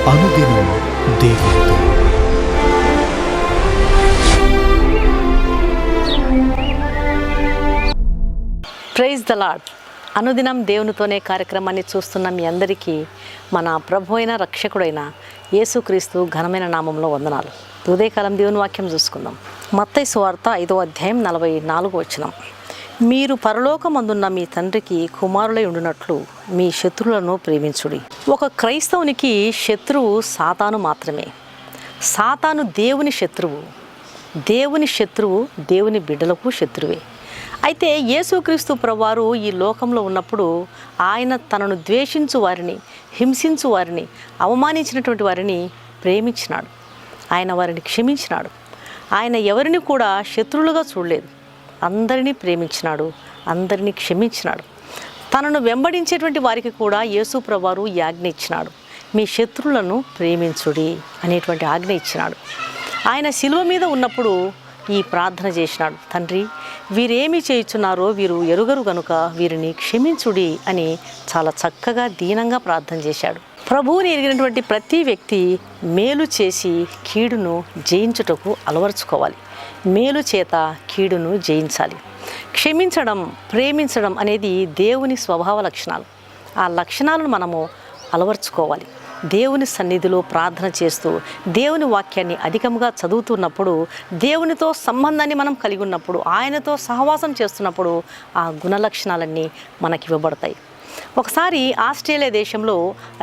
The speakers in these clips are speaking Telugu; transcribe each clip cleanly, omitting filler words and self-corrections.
అనుదినం దేవునితో. Praise the lord. అనుదినం దేవునితోనే కార్యక్రమాన్ని చూస్తున్న మీ అందరికీ మన ప్రభు అయిన రక్షకుడైన యేసుక్రీస్తు ఘనమైన నామంలో వందనాలు. ఉదయకాలం దేవుని వాక్యం చూసుకుందాం. మత్తయి సువార్త 5వ అధ్యాయం 44వ వచనం. మీరు పరలోకమందున్న మీ తండ్రికి కుమారులై ఉండునట్లు మీ శత్రువులను ప్రేమించుడి. ఒక క్రైస్తవునికి శత్రువు సాతాను మాత్రమే. సాతాను దేవుని శత్రువు. దేవుని శత్రువు దేవుని బిడ్డలకు శత్రువే. అయితే యేసుక్రీస్తు ప్రభువారు ఈ లోకంలో ఉన్నప్పుడు ఆయన తనను ద్వేషించు వారిని, హింసించు వారిని, అవమానించినటువంటి వారిని ప్రేమించినాడు. ఆయన వారిని క్షమించినాడు. ఆయన ఎవరిని కూడా శత్రువులుగా చూడలేదు. అందరినీ ప్రేమించినాడు, అందరినీ క్షమించినాడు. తనను వెంబడించేటువంటి వారికి కూడా యేసు ప్రభువారు ఈ ఆజ్ఞ ఇచ్చినాడు. మీ శత్రువులను ప్రేమించుడి అనేటువంటి ఆజ్ఞ ఇచ్చినాడు. ఆయన శిలువ మీద ఉన్నప్పుడు ఈ ప్రార్థన చేసినాడు. తండ్రి, వీరేమి చేయుచున్నారో వీరు ఎరుగరు గనుక వీరిని క్షమించుడి అని చాలా చక్కగా దీనంగా ప్రార్థన చేశాడు. ప్రభువుని ఎరిగినటువంటి ప్రతి వ్యక్తి మేలు చేసి కీడును జయించుటకు అలవర్చుకోవాలి. మేలు చేత కీడును జయించాలి. క్షమించడం, ప్రేమించడం అనేది దేవుని స్వభావ లక్షణాలు. ఆ లక్షణాలను మనము అలవర్చుకోవాలి. దేవుని సన్నిధిలో ప్రార్థన చేస్తూ దేవుని వాక్యాన్ని అధికంగా చదువుతున్నప్పుడు, దేవునితో సంబంధాన్ని మనం కలిగి ఉన్నప్పుడు, ఆయనతో సహవాసం చేస్తున్నప్పుడు ఆ గుణలక్షణాలన్నీ మనకి ఇవ్వబడతాయి. ఒకసారి ఆస్ట్రేలియా దేశంలో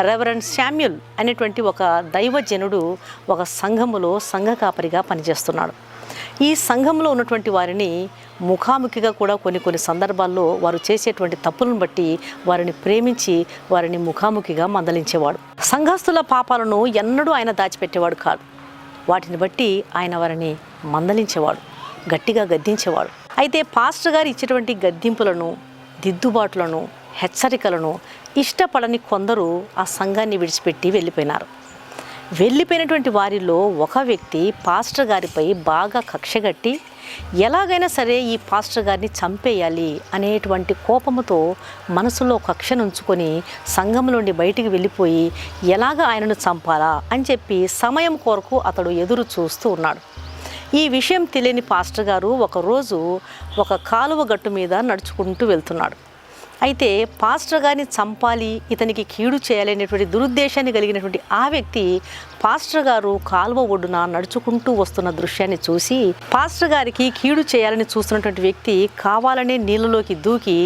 రెవరెండ్ శామ్యూల్ అనేటువంటి ఒక దైవజనుడు ఒక సంఘములో సంఘ కాపరిగా పనిచేస్తున్నాడు. ఈ సంఘంలో ఉన్నటువంటి వారిని ముఖాముఖిగా కూడా కొన్ని సందర్భాల్లో వారు చేసేటువంటి తప్పులను బట్టి వారిని ప్రేమించి వారిని ముఖాముఖిగా మందలించేవాడు. సంఘస్థుల పాపాలను ఎన్నడూ ఆయన దాచిపెట్టేవాడు కాదు. వాటిని బట్టి ఆయన వారిని మందలించేవాడు, గట్టిగా గద్దించేవాడు. అయితే పాస్టర్ గారు ఇచ్చేటువంటి గద్దింపులను, దిద్దుబాటులను, హెచ్చరికలను ఇష్టపడని కొందరు ఆ సంఘాన్ని విడిచిపెట్టి వెళ్ళిపోయినారు. వెళ్ళిపోయినటువంటి వారిలో ఒక వ్యక్తి పాస్టర్ గారిపై బాగా కక్షగట్టి ఎలాగైనా సరే ఈ పాస్టర్ గారిని చంపేయాలి అనేటువంటి కోపముతో మనసులో కక్షను ఉంచుకొని సంఘం నుండి బయటికి వెళ్ళిపోయి ఎలాగ ఆయనను చంపాలా అని చెప్పి సమయం కొరకు అతడు ఎదురు చూస్తూ ఉన్నాడు. ఈ విషయం తెలియని పాస్టర్ గారు ఒకరోజు ఒక కాలువ గట్టు మీద నడుచుకుంటూ వెళ్తున్నాడు. అయితే పాస్టర్ గారిని చంపాలి, ఇతనికి కీడు చేయాలనేటువంటి దురుద్దేశాన్ని కలిగినటువంటి ఆ వ్యక్తి పాస్టర్ గారు కాలువ ఒడ్డున నడుచుకుంటూ వస్తున్న దృశ్యాన్ని చూసి పాస్టర్ గారికి కీడు చేయాలని చూస్తున్నటువంటి వ్యక్తి కావాలనే నీళ్ళలోకి దూకి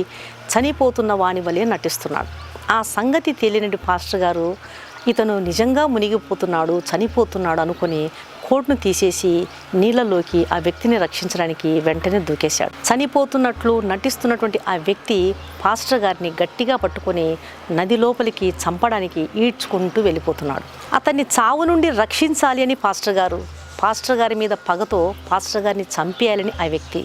చనిపోతున్న వాని వలె నటిస్తున్నాడు. ఆ సంగతి తెలియనటువంటి పాస్టర్ గారు ఇతను నిజంగా మునిగిపోతున్నాడు, చనిపోతున్నాడు అనుకుని కోట్ను తీసేసి నీళ్ళలోకి ఆ వ్యక్తిని రక్షించడానికి వెంటనే దూకేశాడు. చనిపోతున్నట్లు నటిస్తున్నటువంటి ఆ వ్యక్తి పాస్టర్ గారిని గట్టిగా పట్టుకొని నది లోపలికి చంపడానికి ఈడ్చుకుంటూ వెళ్ళిపోతున్నాడు. అతన్ని చావు నుండి రక్షించాలి అని పాస్టర్ గారి మీద పగతో పాస్టర్ గారిని చంపేయాలని ఆ వ్యక్తి,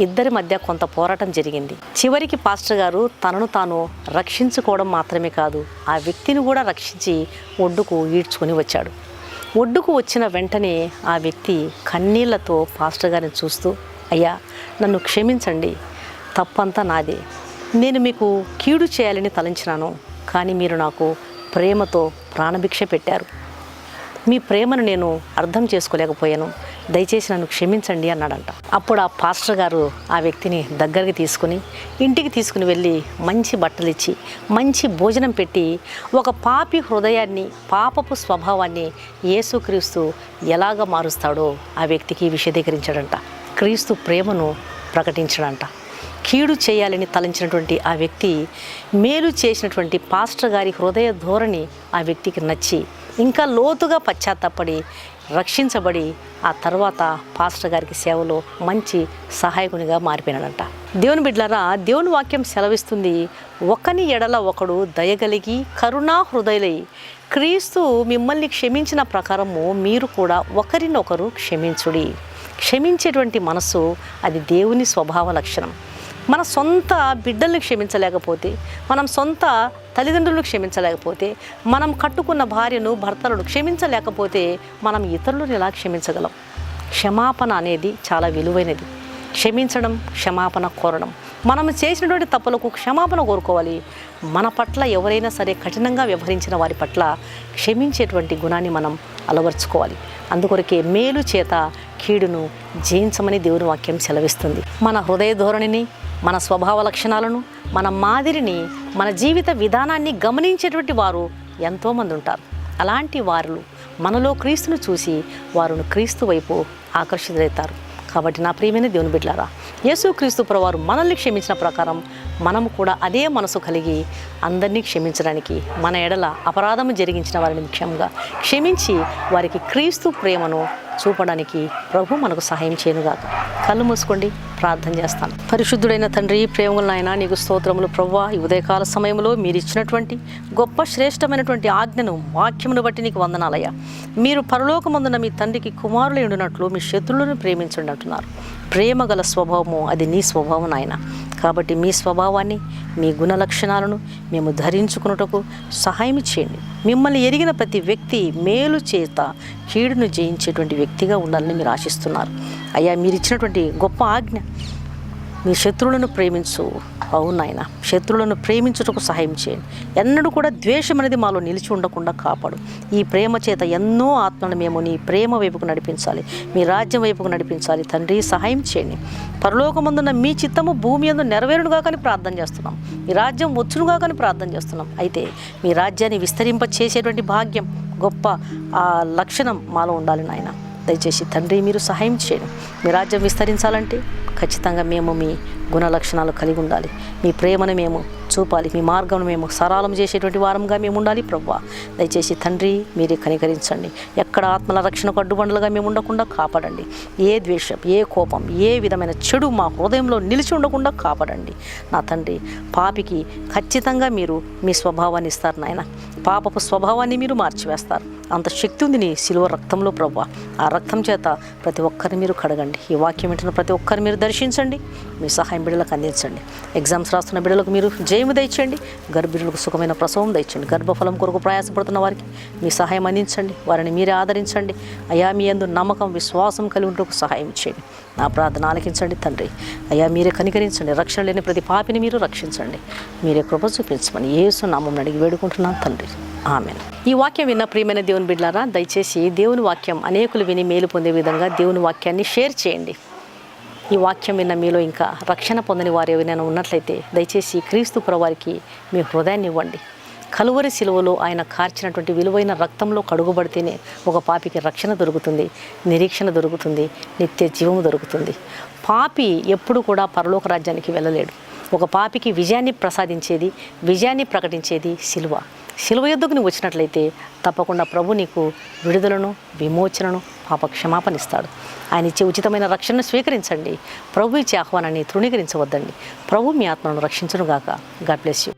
ఇద్దరి మధ్య కొంత పోరాటం జరిగింది. చివరికి పాస్టర్ గారు తనను తాను రక్షించుకోవడం మాత్రమే కాదు, ఆ వ్యక్తిని కూడా రక్షించి ఒడ్డుకు ఈడ్చుకొని వచ్చాడు. ఒడ్డుకు వచ్చిన వెంటనే ఆ వ్యక్తి కన్నీళ్లతో పాస్టర్ గారిని చూస్తూ, అయ్యా, నన్ను క్షమించండి, తప్పంతా నాదే. నేను మీకు కీడు చేయాలని తలంచినాను, కానీ మీరు నాకు ప్రేమతో ప్రాణభిక్ష పెట్టారు. మీ ప్రేమను నేను అర్థం చేసుకోలేకపోయాను, దయచేసి నన్ను క్షమించండి అన్నాడంట. అప్పుడు ఆ పాస్టర్ గారు ఆ వ్యక్తిని దగ్గరికి తీసుకుని ఇంటికి తీసుకుని వెళ్ళి మంచి బట్టలు ఇచ్చి మంచి భోజనం పెట్టి ఒక పాపి హృదయాన్ని, పాపపు స్వభావాన్ని యేసుక్రీస్తు ఎలాగ మారుస్తాడో ఆ వ్యక్తికి విశదీకరించాడంట. క్రీస్తు ప్రేమను ప్రకటించాడంట. కీడు చేయాలని తలంచినటువంటి ఆ వ్యక్తి మేలు చేసినటువంటి పాస్టర్ గారి హృదయ ధోరణి ఆ వ్యక్తికి నచ్చి ఇంకా లోతుగా పశ్చాత్తాపడి రక్షించబడి ఆ తర్వాత పాస్టర్ గారికి సేవలో మంచి సహాయకునిగా మారిపోయినాడంట. దేవుని బిడ్డలారా, దేవుని వాక్యం సెలవిస్తుంది, ఒకని ఎడల ఒకడు దయగలిగి కరుణా హృదయులై క్రీస్తు మిమ్మల్ని క్షమించిన ప్రకారము మీరు కూడా ఒకరినొకరు క్షమించుడి. క్షమించేటువంటి మనసు అది దేవుని స్వభావ లక్షణం. మన సొంత బిడ్డల్ని క్షమించలేకపోతే, మనం సొంత తల్లిదండ్రులను క్షమించలేకపోతే, మనం కట్టుకున్న భార్యను, భర్తలను క్షమించలేకపోతే మనం ఇతరులను ఎలా క్షమించగలం? క్షమాపణ అనేది చాలా విలువైనది. క్షమించడం, క్షమాపణ కోరడం, మనం చేసినటువంటి తప్పులకు క్షమాపణ కోరుకోవాలి. మన పట్ల ఎవరైనా సరే కఠినంగా వ్యవహరించిన వారి పట్ల క్షమించేటువంటి గుణాన్ని మనం అలవర్చుకోవాలి. అందుకొరకే మేలు చేత కీడును జయించమని దేవుని వాక్యం సెలవిస్తుంది. మన హృదయ ధోరణిని, మన స్వభావ లక్షణాలను, మన మాదిరిని, మన జీవిత విధానాన్ని గమనించేటువంటి వారు ఎంతోమంది ఉంటారు. అలాంటి వారు మనలో క్రీస్తును చూసి వారును క్రీస్తు వైపు ఆకర్షితులవుతారు. కాబట్టి నా ప్రియమైన దేవుని బిడ్డలారా, యేసుక్రీస్తు ప్రభువారు మనల్ని క్షమించిన ప్రకారం మనము కూడా అదే మనసు కలిగి అందరినీ క్షమించడానికి, మన ఎడల అపరాధము జరిగించిన వారిని ముఖ్యంగా క్షమించి వారికి క్రీస్తు ప్రేమను చూపడానికి ప్రభు మనకు సహాయం చేయనుగాక. కళ్ళు మూసుకోండి, ప్రార్థన చేస్తాను. పరిశుద్ధుడైన తండ్రి, ప్రేమల నాయన, నీకు స్తోత్రములు ప్రభువా. ఈ ఉదయకాల సమయంలో మీరు ఇచ్చినటువంటి గొప్ప శ్రేష్టమైనటువంటి ఆజ్ఞను, వాక్యమును బట్టి నీకు వందనాలయ్యా. మీరు పరలోకమందున మీ తండ్రికి కుమారులు ఉండినట్లు మీ శత్రువులను ప్రేమించండి అంటున్నారు. ప్రేమ గల స్వభావము అది నీ స్వభావం నాయన. కాబట్టి మీ స్వభావాన్ని, మీ గుణ లక్షణాలను మేము ధరించుకున్నటకు సహాయం చేయండి. మిమ్మల్ని ఎరిగిన ప్రతి వ్యక్తి మేలు చేత కీడును జయించేటువంటి వ్యక్తిగా ఉండాలని మీరు ఆశిస్తున్నారు. అయ్యా, మీరు ఇచ్చినటువంటి గొప్ప ఆజ్ఞ, మీ శత్రువులను ప్రేమించు. అవును నాయన, శత్రువులను ప్రేమించుటకు సహాయం చేయండి. ఎన్నడూ కూడా ద్వేషం అనేది మాలో నిలిచి ఉండకుండా కాపాడు. ఈ ప్రేమ చేత ఎన్నో ఆత్మలను మేము నీ ప్రేమ వైపుకు నడిపించాలి, మీ రాజ్యం వైపుకు నడిపించాలి. తండ్రి, సహాయం చేయండి. పరలోకమందున్న మీ చిత్తము భూమి యందు నెరవేరునుగా కానీ ప్రార్థన చేస్తున్నాం. మీ రాజ్యం వచ్చునుగా కానీ ప్రార్థన చేస్తున్నాం. అయితే మీ రాజ్యాన్ని విస్తరింప చేసేటువంటి భాగ్యం, గొప్ప లక్షణం మాలో ఉండాలి నాయన. దయచేసి తండ్రి, మీరు సహాయం చేయండి. మీ రాజ్యం విస్తరించాలంటే ఖచ్చితంగా మేము మీ గుణ లక్షణాలు కలిగి ఉండాలి. మీ ప్రేమను మేము చూపాలి. మీ మార్గం మేము సరళం చేసేటువంటి వారంగా మేము ఉండాలి ప్రభువా. దయచేసి తండ్రి, మీరే కనికరించండి. ఎక్కడ ఆత్మల రక్షణకు అడ్డుబండలుగా మేము ఉండకుండా కాపాడండి. ఏ ద్వేషం, ఏ కోపం, ఏ విధమైన చెడు మా హృదయంలో నిలిచి ఉండకుండా కాపాడండి. నా తండ్రి, పాపికి ఖచ్చితంగా మీరు మీ స్వభావాన్ని ఇస్తారు నాయన. పాపపు స్వభావాన్ని మీరు మార్చివేస్తారు. అంత శక్తి ఉంది నీ శిలువ రక్తంలో ప్రభువా. ఆ రక్తం చేత ప్రతి ఒక్కరిని మీరు కడగండి. ఈ వాక్యం వింటున్న ప్రతి ఒక్కరిని మీరు దర్శించండి. మీ సహాయం బిడ్డలకు అందించండి. ఎగ్జామ్స్ రాస్తున్న బిడ్డలకు మీరు జయము దయచేయండి. గర్భిణులకు సుఖమైన ప్రసవం దయచండి. గర్భఫలం కొరకు ప్రయాసపడుతున్న వారికి మీ సహాయం అందించండి. వారిని మీరే ఆదరించండి. అయా, మీ యందు నమ్మకం, విశ్వాసం కలిగి ఉంటూ సహాయం చేయండి. నా ప్రార్థన ఆలకించండి తండ్రి. అయ్యా, మీరే కనికరించండి. రక్షణ లేని ప్రతి పాపిని మీరు రక్షించండి. మీరే కృప చూపించమని యేసు నామమున అడిగి వేడుకుంటున్నాను తండ్రి. ఆమేన్. ఈ వాక్యం విన్న ప్రియమైన దేవుని బిడ్డలారా, దయచేసి దేవుని వాక్యం అనేకులు విని మేలు పొందే విధంగా దేవుని వాక్యాన్ని షేర్ చేయండి. ఈ వాక్యం విన్న మీలో ఇంకా రక్షణ పొందని వారు ఎవరైనా ఉన్నట్లయితే దయచేసి క్రీస్తు ప్రభువారికి మీ హృదయాన్ని ఇవ్వండి. కలువరి శిలువలో ఆయన కార్చినటువంటి విలువైన రక్తంలో కడుగుబడితేనే ఒక పాపికి రక్షణ దొరుకుతుంది, నిరీక్షణ దొరుకుతుంది, నిత్య జీవము దొరుకుతుంది. పాపి ఎప్పుడు కూడా పరలోక రాజ్యానికి వెళ్ళలేడు. ఒక పాపికి విజయాన్ని ప్రసాదించేది, విజయాన్ని ప్రకటించేది శిలువ. శిలువ యొద్దకు నువ్వు వచ్చినట్లయితే తప్పకుండా ప్రభు నీకు విడుదలను, విమోచనను, పాప క్షమాపణ ఇస్తాడు. ఆయన ఇచ్చే ఉచితమైన రక్షణను స్వీకరించండి. ప్రభు ఇచ్చే ఆహ్వానాన్ని తృణీకరించవద్దండి. ప్రభు మీ ఆత్మను రక్షించునుగాక. God bless you.